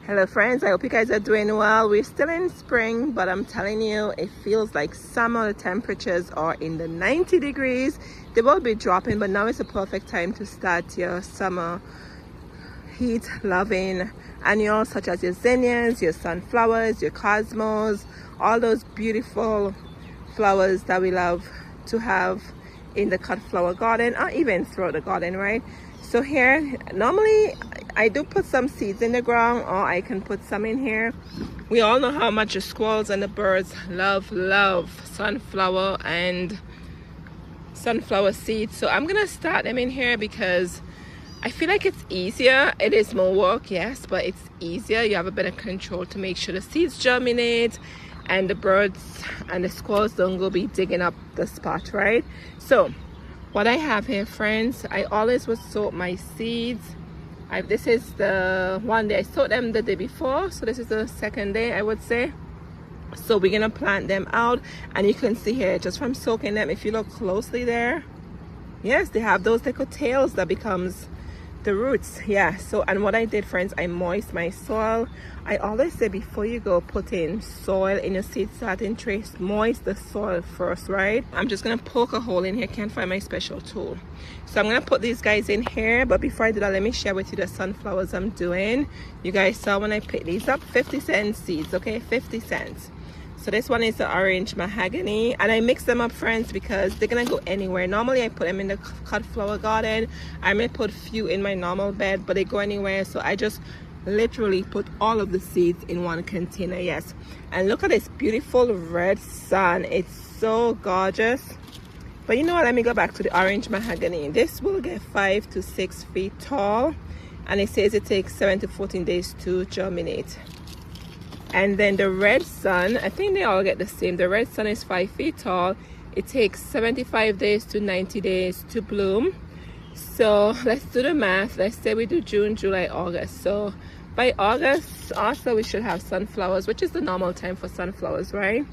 Hello friends, I hope you guys are doing well. We're still in spring, but I'm telling you, it feels like summer. The temperatures are in the 90 degrees. They will be dropping, but now is the perfect time to start your summer heat loving annuals, such as your zinnias, your sunflowers, your cosmos, all those beautiful flowers that we love to have in the cut flower garden or even throughout the garden, right? So here, normally I do put some seeds in the ground, or I can put some in here. We all know how much the squirrels and the birds love sunflower and sunflower seeds. So I'm gonna start them in here because I feel like it's easier. It is more work, yes, but it's easier. You have a better control to make sure the seeds germinate and the birds and the squirrels don't go be digging up the spot, right? So what I have here, friends, I always would soak my seeds. This is the one day I sowed them the day before, so this is the second day, I would say. So we're gonna plant them out, and you can see here just from soaking them, if you look closely there, yes, they have those little tails that becomes the roots. Yeah, so and what I did, friends, I moist my soil. I always say before you go put in soil in your seed starting tray, moist the soil first, right? I'm just gonna poke a hole in here. Can't find my special tool, so I'm gonna put these guys in here. But before I do that, let me share with you the sunflowers I'm doing. You guys saw when I picked these up, 50-cent seeds, okay, 50 cents. So this one is the orange mahogany, and I mix them up, friends, because they're gonna go anywhere. Normally I put them in the cut flower garden. I may put few in my normal bed, but they go anywhere. So I just literally put all of the seeds in one container. Yes, and look at this beautiful red sun. It's so gorgeous. But you know what, let me go back to the orange mahogany. This will get 5 to 6 feet tall, and it says it takes 7 to 14 days to germinate. And then the red sun, I think they all get the same. The red sun is 5 feet tall. It takes 75 days to 90 days to bloom. So let's do the math. Let's say we do June, July, August. So by August also we should have sunflowers, which is the normal time for sunflowers, right?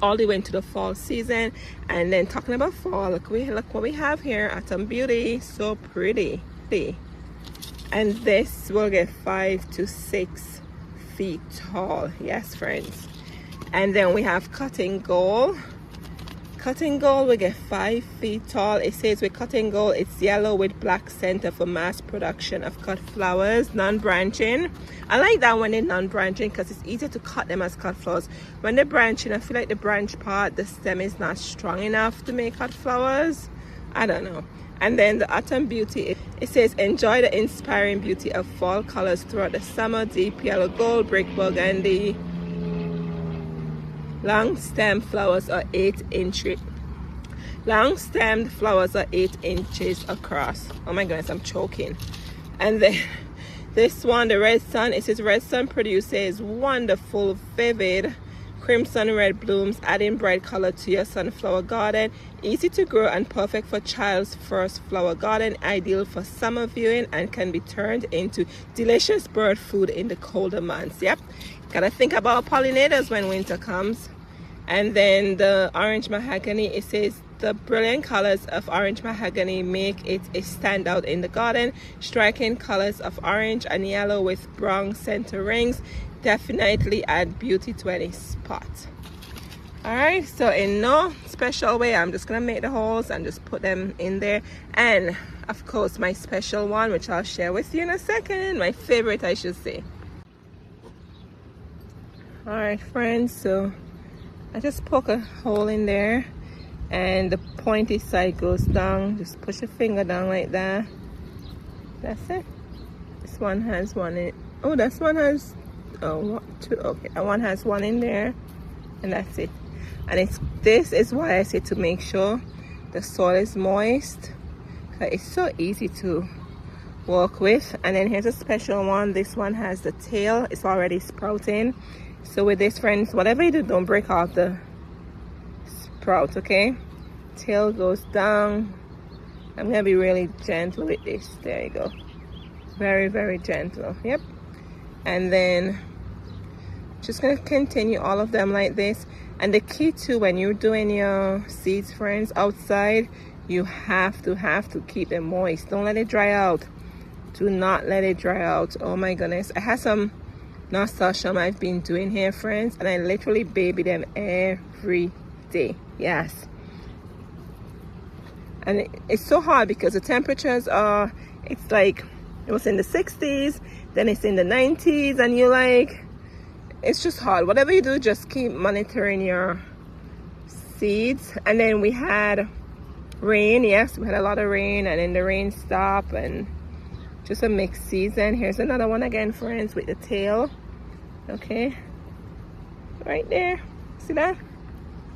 All the way into the fall season. And then talking about fall, look what we have here. Autumn Beauty, so pretty. And this will get 5 to 6 feet tall. Yes, friends. And then we have cutting gold. Cutting gold will get 5 feet tall. It says with cutting gold, it's yellow with black center for mass production of cut flowers, non-branching. I like that when they're non-branching because it's easier to cut them as cut flowers. When they're branching, I feel like the branch part, the stem is not strong enough to make cut flowers. I don't know. And then the Autumn Beauty, it says enjoy the inspiring beauty of fall colors throughout the summer. Deep yellow, gold, brick burgundy. Long stem flowers are 8 inches. Long stemmed flowers are 8 inches across. Oh my goodness, I'm choking. And then this one, the red sun, it says red sun produces wonderful, vivid crimson red blooms, adding bright color to your sunflower garden. Easy to grow and perfect for child's first flower garden. Ideal for summer viewing and can be turned into delicious bird food in the colder months. Yep, gotta think about pollinators when winter comes. And then the orange mahogany, it says the brilliant colors of orange mahogany make it a standout in the garden. Striking colors of orange and yellow with brown center rings definitely add beauty to any spot. All right, so in no special way, I'm just gonna make the holes and just put them in there. And of course my special one, which I'll share with you in a second, my favorite, I should say. All right, friends, so I just poke a hole in there and the pointy side goes down. Just push your finger down like that. That's it. This one has one in it. Oh, this one has two. Okay, that one has one in there, and that's it. And this is why I say to make sure the soil is moist, because it's so easy to work with. And then here's a special one. This one has the tail. It's already sprouting. So with this, friends, whatever you do, don't break off the sprout, okay? Tail goes down. I'm gonna be really gentle with this. There you go. Very, very gentle. Yep. And then just gonna continue all of them like this. And the key too, when you're doing your seeds, friends, outside, you have to keep them moist. Don't let it dry out. Do not let it dry out. Oh my goodness, I had some nasturtium I've been doing here, friends, and I literally baby them every day. Yes. And it's so hard because the temperatures are, it's like it was in the 60s, then it's in the 90s, and you're like, it's just hard. Whatever you do, just keep monitoring your seeds. And then we had rain. Yes, we had a lot of rain, and then the rain stopped, and just a mixed season. Here's another one again, friends, with the tail. Okay, right there, see that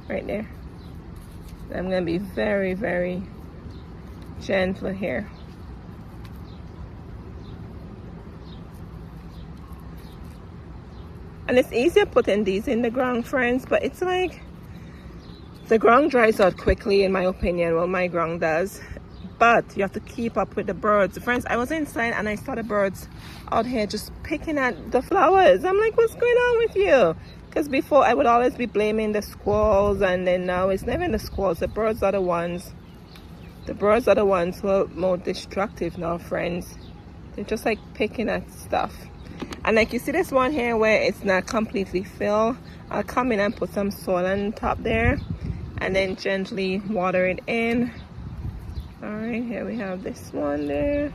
right there. I'm gonna be very, very gentle here. And it's easier putting these in the ground, friends, but it's like the ground dries out quickly, in my opinion. Well, my ground does, but you have to keep up with the birds. Friends, I was inside and I saw the birds out here just picking at the flowers. I'm like, what's going on with you? Because before I would always be blaming the squirrels, and then now it's never the squirrels. The birds are the ones who are more destructive now, friends. They're just like picking at stuff. And like you see this one here where it's not completely filled, I'll come in and put some soil on top there and then gently water it in. All right, here we have this one there.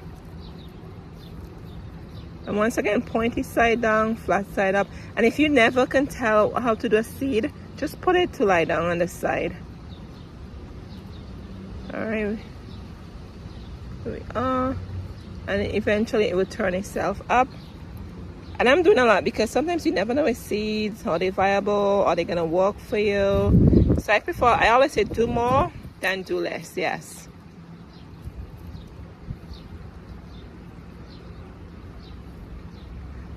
And once again, pointy side down, flat side up. And if you never can tell how to do a seed, just put it to lie down on the side. All right, here we are. And eventually it will turn itself up. And I'm doing a lot because sometimes you never know with seeds, are they viable, are they gonna work for you? So I always say do more than do less. Yes.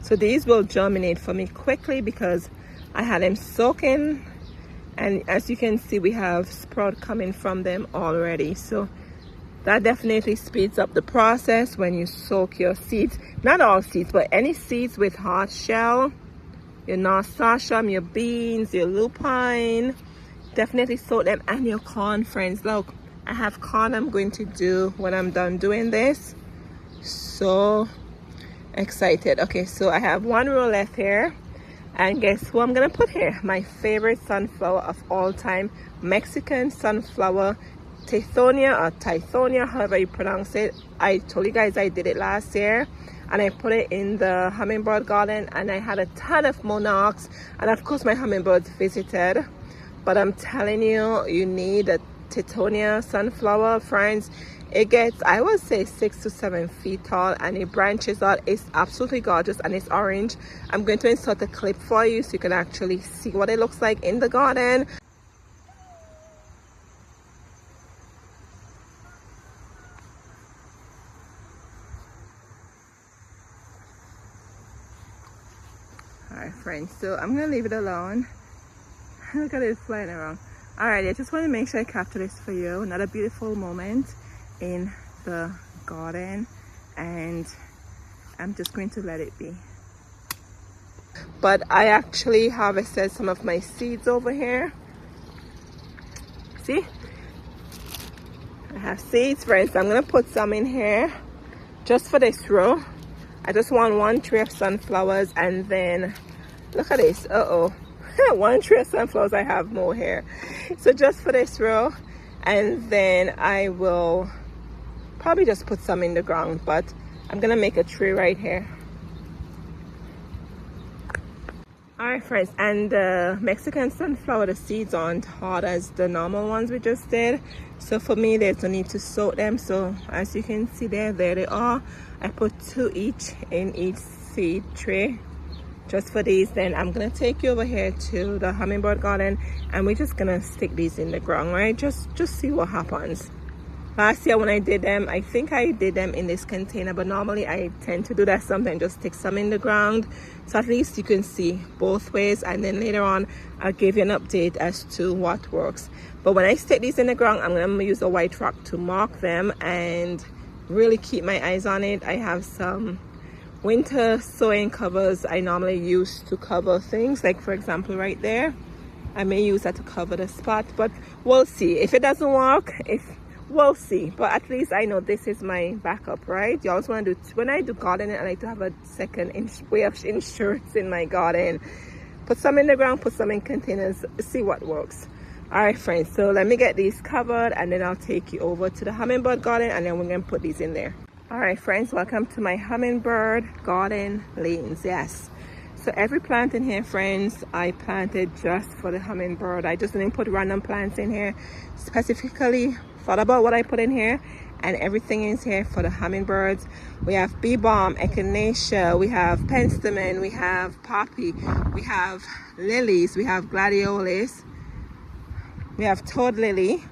So these will germinate for me quickly because I had them soaking, and as you can see, we have sprout coming from them already. So that definitely speeds up the process when you soak your seeds. Not all seeds, but any seeds with hard shell, your nasturtium, your beans, your lupine, definitely soak them. And your corn, friends. Look, I have corn I'm going to do when I'm done doing this. So excited. Okay, so I have one row left here, and guess who I'm gonna put here? My favorite sunflower of all time, Mexican sunflower, Tithonia, however you pronounce it. I told you guys I did it last year, and I put it in the hummingbird garden, and I had a ton of monarchs, and of course my hummingbirds visited. But I'm telling you, you need a Tithonia sunflower, friends. It gets, I would say, 6 to 7 feet tall, and it branches out. It's absolutely gorgeous, and it's orange. I'm going to insert a clip for you so you can actually see what it looks like in the garden. Alright, friends, so I'm gonna leave it alone. Look at it flying around. Alright, I just want to make sure I capture this for you. Another beautiful moment in the garden, and I'm just going to let it be. But I actually harvested some of my seeds over here. See, I have seeds, friends. I'm gonna put some in here just for this row. I just want one tray of sunflowers, and then look at this. One tray of sunflowers. I have more here, so just for this row, and then I will probably just put some in the ground, but I'm gonna make a tray right here. All right, friends, and the Mexican sunflower, the seeds aren't hard as the normal ones we just did, so for me there's no need to soak them. So as you can see there they are. I put 2 each in each seed tray just for these. Then I'm gonna take you over here to the hummingbird garden, and we're just gonna stick these in the ground, right? Just see what happens. Last year when I did them, I think I did them in this container, but normally I tend to do that sometimes, just stick some in the ground, so at least you can see both ways, and then later on I'll give you an update as to what works. But when I stick these in the ground, I'm gonna use a white rock to mark them and really keep my eyes on it. I have some winter sowing covers I normally use to cover things, like for example right there, I may use that to cover the spot, but we'll see. If it doesn't work, if We'll see, but at least I know this is my backup, right? You always want to do, when I do gardening, I like to have a second way of insurance in my garden. Put some in the ground, put some in containers, see what works. All right, friends, so let me get these covered and then I'll take you over to the hummingbird garden and then we're gonna put these in there. All right, friends, welcome to my hummingbird garden lanes. Yes, so every plant in here, friends, I planted just for the hummingbird. I just didn't put random plants in here. Specifically thought about what I put in here, and everything is here for the hummingbirds. We have bee balm, echinacea, we have penstemon, we have poppy, we have lilies, we have gladiolus, we have toad lily,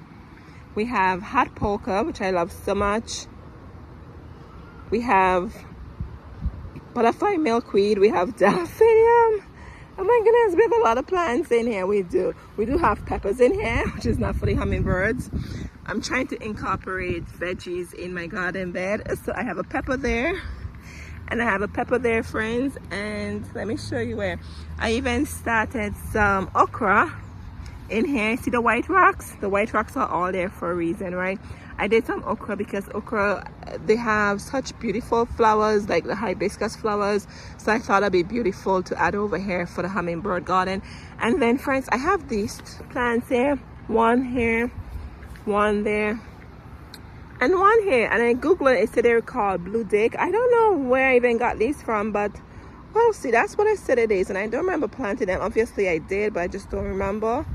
we have hot polka, which I love so much, we have butterfly milkweed, we have delphinium. Oh my goodness, we have a lot of plants in here. We do have peppers in here, which is not for the hummingbirds. I'm trying to incorporate veggies in my garden bed. So I have a pepper there and I have a pepper there, friends. And let me show you where. I even started some okra in here. See the white rocks? The white rocks are all there for a reason, right? I did some okra because okra, they have such beautiful flowers, like the hibiscus flowers. So I thought it'd be beautiful to add over here for the hummingbird garden. And then, friends, I have these plants here. One here, one there, and one here. And I googled it, it said they're called blue dick. I don't know where I even got these from, but well, see, that's what I said it is. And I don't remember planting them. Obviously I did, but I just don't remember.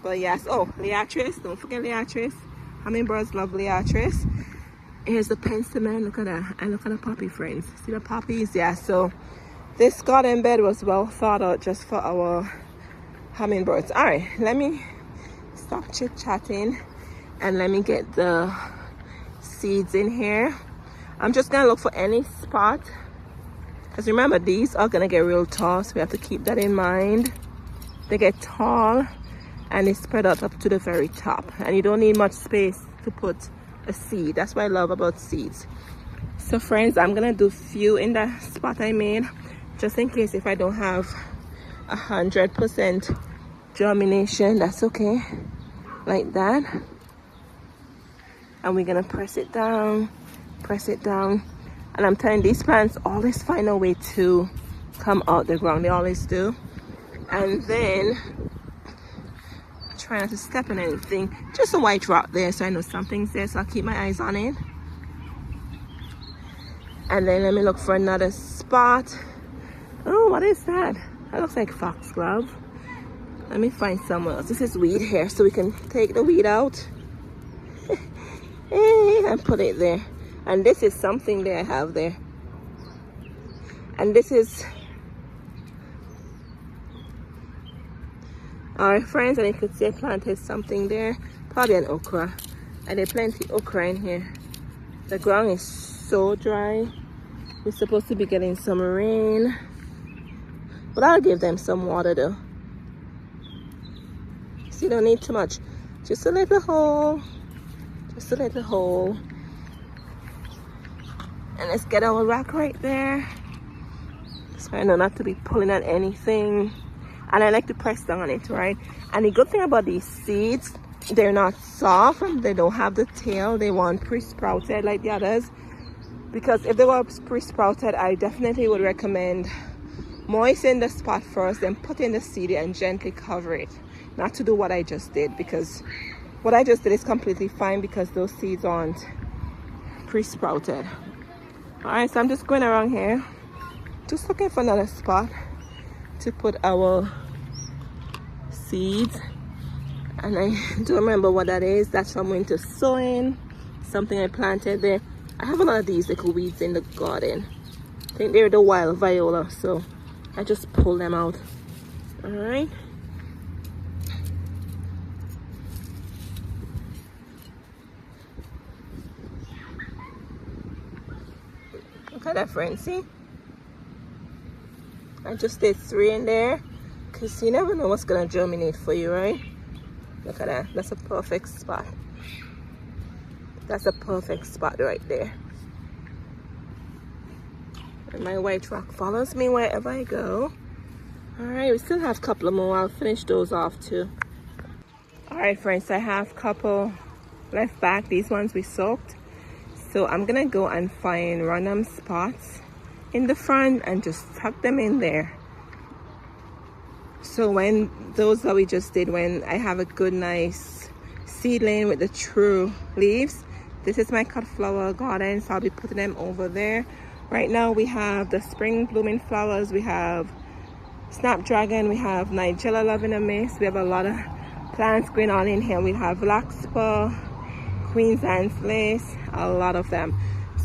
But yes, oh, liatris, don't forget liatris. Hummingbirds love liatris. Here's the penstemon, look at that, and look at the poppy, friends. See the poppies? Yeah, so this garden bed was well thought out just for our hummingbirds. All right, let me stop chit-chatting and let me get the seeds in here. I'm just gonna look for any spot, because remember, these are gonna get real tall, so we have to keep that in mind. They get tall and they spread out up to the very top, and you don't need much space to put a seed. That's what I love about seeds. So friends, I'm gonna do few in the spot I made, just in case if I don't have 100% germination. That's okay, like that. And we're gonna press it down, and I'm telling these plants always find a way to come out the ground. They always do. And then try not to step on anything, just a white rock there, so I know something's there, so I'll keep my eyes on it. And then let me look for another spot. Oh, what is that? That looks like foxglove. Let me find somewhere else. This is weed here, so we can take the weed out and put it there. And this is something that I have there. And this is, all right, friends, and you could see I planted something there, probably an okra. And there's plenty of okra in here. The ground is so dry. We're supposed to be getting some rain, but I'll give them some water though. See, you don't need too much, just a little hole, just a little hole. And let's get our rock right there, so I know not to be pulling at anything. And I like to press down on it, right? And the good thing about these seeds, they're not soft, they don't have the tail. They weren't pre-sprouted like the others, because if they were pre-sprouted, I definitely would recommend moisten the spot first, then put in the seed and gently cover it. Not to do what I just did, because what I just did is completely fine because those seeds aren't pre-sprouted. All right, so I'm just going around here, just looking for another spot to put our seeds. And I don't remember what that is. That's from winter sowing, something I planted there. I have a lot of these little weeds in the garden. I think they're the wild viola, so I just pull them out. All right, look at that, friends. See, I just did 3 in there, because you never know what's gonna germinate for you, right? Look at that. That's a perfect spot. That's a perfect spot right there. And my white rock follows me wherever I go. All right, we still have a couple more. I'll finish those off too. All right, friends, I have a couple left back. These ones we soaked. So I'm gonna go and find random spots in the front and just tuck them in there. So when those that we just did, when I have a good nice seedling with the true leaves, this is my cut flower garden, so I'll be putting them over there. Right now we have the spring blooming flowers, we have snapdragon, we have Nigella lavender mist, we have a lot of plants going on in here. We have larkspur, Queen's Anne's lace, a lot of them.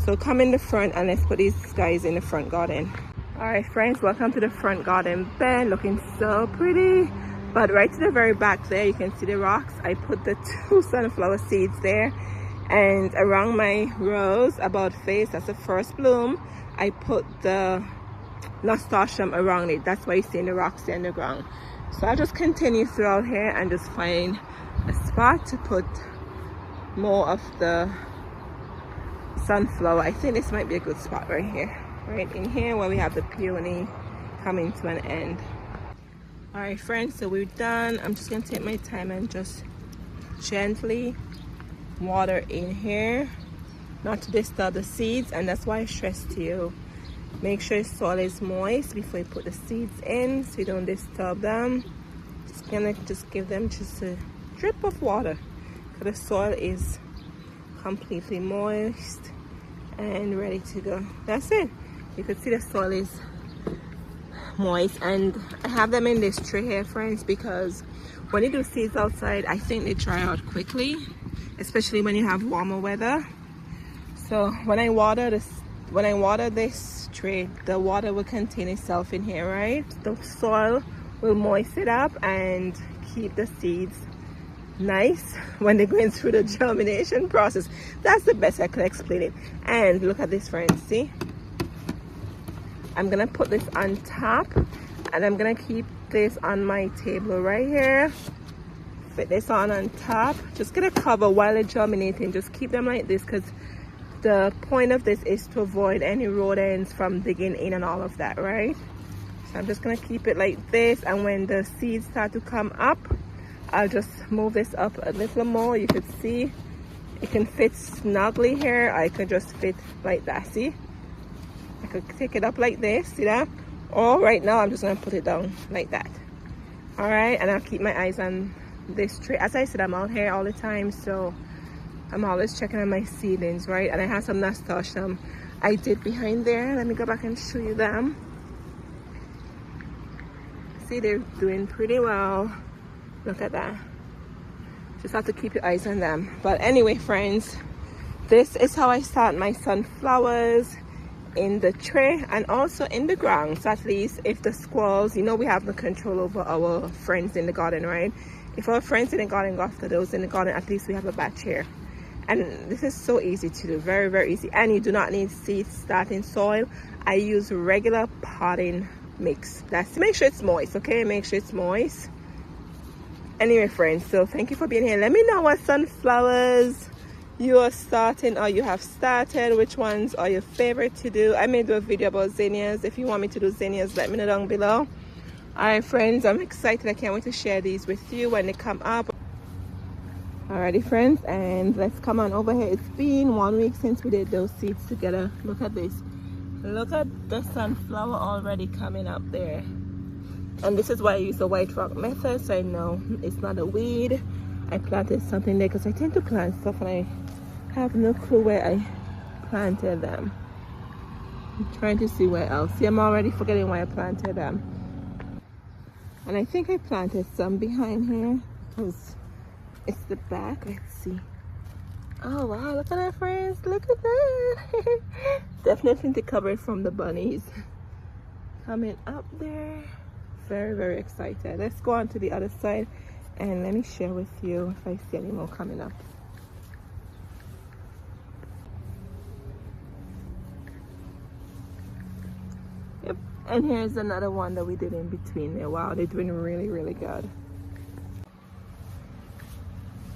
So come in the front and let's put these guys in the front garden. All right friends, welcome to the front garden bed, looking so pretty. But right to the very back there, you can see the rocks. I put the 2 sunflower seeds there, and around my rose about face, that's the first bloom, I put the nasturtium around it. That's why you're seeing the rocks there in the ground. So I'll just continue throughout here and just find a spot to put more of the sunflower. I think this might be a good spot right here, right in here where we have the peony coming to an end. All right friends, so we're done. I'm just gonna take my time and just gently water in here, not to disturb the seeds. And that's why I stress to you, make sure your soil is moist before you put the seeds in so you don't disturb them. Just gonna give them just a drip of water, because the soil is completely moist and ready to go. That's it. You can see the soil is moist, and I have them in this tray here friends, because when you do seeds outside, I think they dry out quickly, especially when you have warmer weather. So when I water this tray, the water will contain itself in here, right? The soil will moisten it up and keep the seeds nice when they're going through the germination process. That's the best I could explain it. And look at this friends, see, I'm gonna put this on top, and I'm gonna keep this on my table right here. Fit this on top. Just gonna cover while they're germinating. Just keep them like this, because the point of this is to avoid any rodents from digging in and all of that, right? So I'm just gonna keep it like this, and when the seeds start to come up, I'll just move this up a little more. You could see it can fit snugly here. I could just fit like that, see? I could take it up like this, see that? Or right now I'm just gonna put it down like that. All right, and I'll keep my eyes on this tray. As I said, I'm out here all the time, so I'm always checking on my seedlings, right? And I have some nasturtium I did behind there. Let me go back and show you them. See, they're doing pretty well. Look at that. Just have to keep your eyes on them. But anyway friends, this is how I start my sunflowers in the tray and also in the ground. So at least if the squirrels, you know, we have the control over our friends in the garden, right? If our friends in the garden go after those in the garden, at least we have a batch here. And this is so easy to do, very, very easy. And you do not need seed starting soil. I use regular potting mix. That's to make sure it's moist, okay? Make sure it's moist. Anyway friends, so thank you for being here. Let me know what sunflowers you are starting or you have started, which ones are your favorite to do. I may do a video about zinnias. If you want me to do zinnias, let me know down below. All right friends, I'm excited. I can't wait to share these with you when they come up. Alrighty friends, and let's come on over here. It's been 1 week since we did those seeds together. Look at this. Look at the sunflower already coming up there. And this is why I use the white rock method, so I know it's not a weed. I planted something there because I tend to plant stuff and I have no clue where I planted them. I'm trying to see where else. See, I'm already forgetting why I planted them. And I think I planted some behind here because it's the back. Let's see. Oh wow, look at that friends. Look at that. Definitely to cover it from the bunnies. Coming up there. Very, very excited. Let's go on to the other side and let me share with you if I see any more coming up. Yep, and here's another one that we did in between there. Wow, they're doing really, really good.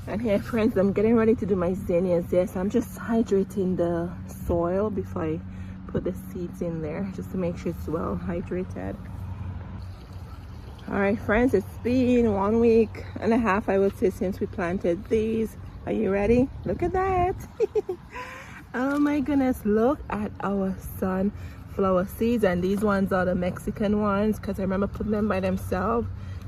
And here friends, I'm getting ready to do my zinnias. Yes, I'm just hydrating the soil before I put the seeds in there, just to make sure it's well hydrated. All right friends, it's been 1.5 weeks I would say since we planted these. Are you ready? Look at that. Oh my goodness, look at our sunflower seeds, and these ones are the Mexican ones because I remember putting them by themselves.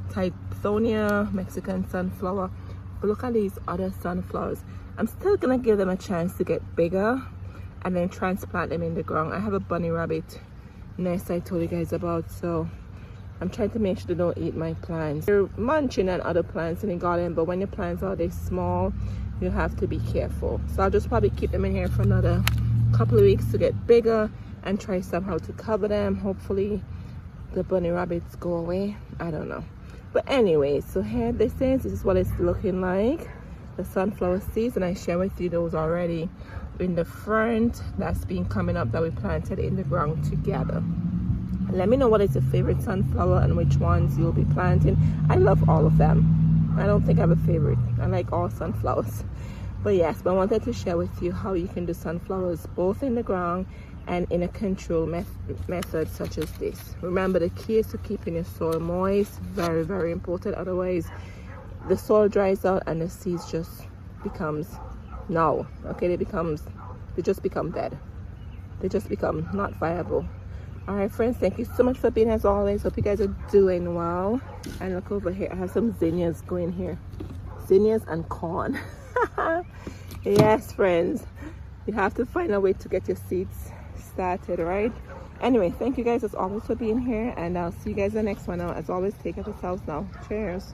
Tithonia, Mexican sunflower. But look at these other sunflowers. I'm still gonna give them a chance to get bigger and then transplant them in the ground. I have a bunny rabbit nest I told you guys about, so I'm trying to make sure they don't eat my plants. They're munching on other plants in the garden, but when the plants are this small, you have to be careful. So I'll just probably keep them in here for another couple of weeks to get bigger and try somehow to cover them. Hopefully the bunny rabbits go away. I don't know. But anyway, so here this is what it's looking like. The sunflower seeds, and I share with you those already in the front that's been coming up that we planted in the ground together. Let me know what is your favorite sunflower and which ones you'll be planting. I love all of them. I don't think I have a favorite. I like all sunflowers. But yes, but I wanted to share with you how you can do sunflowers both in the ground and in a control method such as this. Remember, the key is to keeping your soil moist. Very, very important. Otherwise, the soil dries out and the seeds just becomes no. Okay, they just become dead. They just become not viable. All right, friends, thank you so much for being as always. Hope you guys are doing well. And look over here, I have some zinnias going here. Zinnias and corn. Yes, friends, you have to find a way to get your seeds started, right? Anyway, thank you guys as always for being here, and I'll see you guys in the next one. Now, as always, take care of yourselves now. Cheers.